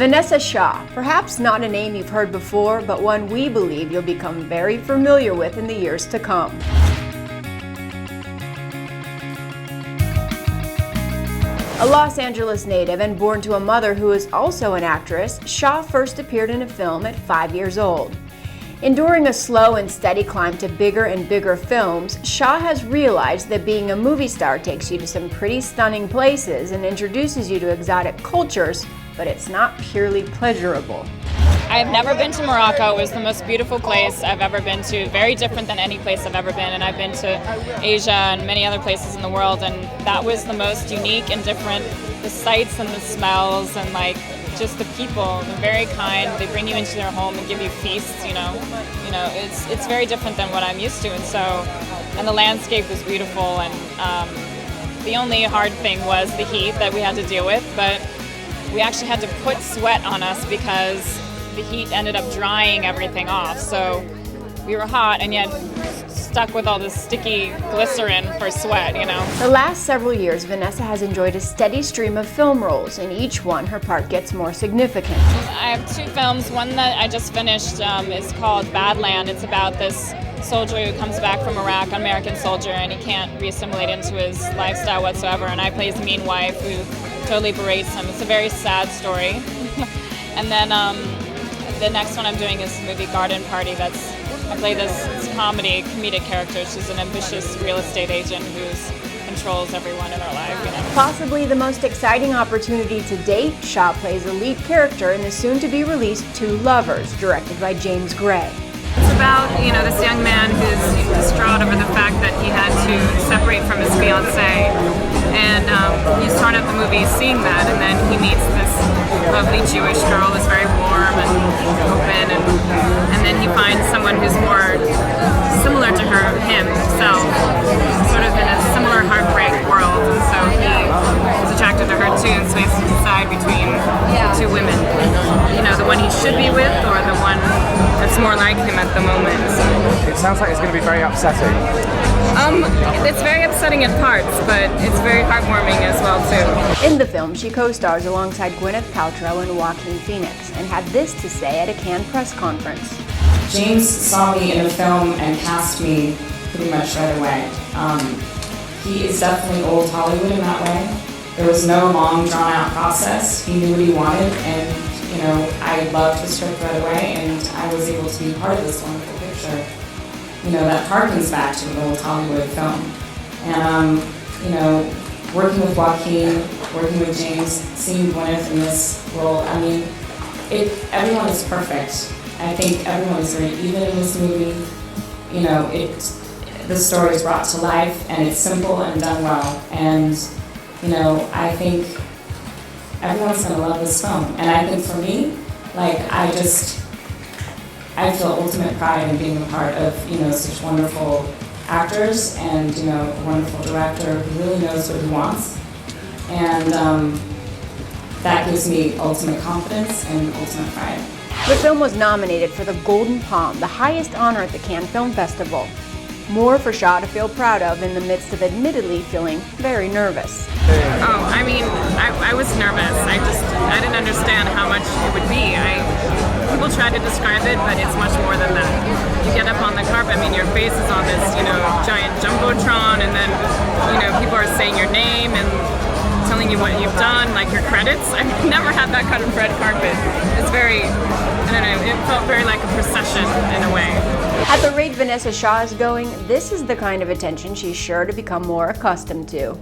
Vinessa Shaw, perhaps not a name you've heard before, but one we believe you'll become very familiar with in the years to come. A Los Angeles native and born to a mother who is also an actress, Shaw first appeared in a film at 5 years old. Enduring a slow and steady climb to bigger and bigger films, Shaw has realized that being a movie star takes you to some pretty stunning places and introduces you to exotic cultures, but it's not purely pleasurable. I've never been to Morocco. It was the most beautiful place I've ever been to, very different than any place I've ever been, and I've been to Asia and many other places in the world, and that was the most unique and different. The sights and the smells and like just the people, they're very kind. They bring you into their home and give you feasts, you know, it's very different than what I'm used to, and the landscape was beautiful, and the only hard thing was the heat that we had to deal with, but we actually had to put sweat on us because the heat ended up drying everything off. So we were hot and yet stuck with all this sticky glycerin for sweat, you know. The last several years, Vinessa has enjoyed a steady stream of film roles. In each one, her part gets more significant. I have 2 films. One that I just finished is called Badland. It's about this soldier who comes back from Iraq, an American soldier, and he can't re-assimilate into his lifestyle whatsoever. And I play his mean wife who totally berates him. It's a very sad story. And then the next one I'm doing is the movie Garden Party. I play this comedic character. She's an ambitious real estate agent who controls everyone in her life, you know. Possibly the most exciting opportunity to date, Shaw plays a lead character in the soon-to-be-released Two Lovers, directed by James Gray. It's about, this young man who's distraught over the fact that he had to separate from his fiancée, and you start out the movie seeing that, and then he meets this lovely Jewish girl who's very warm and open, and then he finds someone who's more similar to himself, sort of in a similar heartbreak world, and so he is attracted to her too, and so he has to decide between 2 women, the one he should be with or the one that's more like him at the moment. It sounds like it's going to be very upsetting. It's very upsetting at parts, but it's very heartwarming as well too. In the film, she co-stars alongside Gwyneth Paltrow and Joaquin Phoenix, and had this to say at a Cannes press conference. James saw me in a film and cast me pretty much right away. He is definitely old Hollywood in that way. There was no long, drawn-out process. He knew what he wanted, and I loved the script right away, and I was able to be part of this wonderful picture. That harkens back to an old Hollywood film. And, working with Joaquin, working with James, seeing Gwyneth in this role, everyone is perfect. I think everyone is great. Even in this movie, the story is brought to life, and it's simple and done well. And, I think everyone's going to love this film. And I think for me, I feel ultimate pride in being a part of, such wonderful actors and, a wonderful director who really knows what he wants. And that gives me ultimate confidence and ultimate pride. The film was nominated for the Golden Palm, the highest honor at the Cannes Film Festival. More for Shaw to feel proud of in the midst of admittedly feeling very nervous. I was nervous. I didn't understand how much it would be. People try to describe it, but it's much more than that. You get up on the carpet, your face is on this, giant jumbotron, and then, people are saying your name and telling you what you've done, like your credits. I've never had that kind of red carpet. It's very, it felt very like a procession in a way. At the rate Vinessa Shaw is going, this is the kind of attention she's sure to become more accustomed to.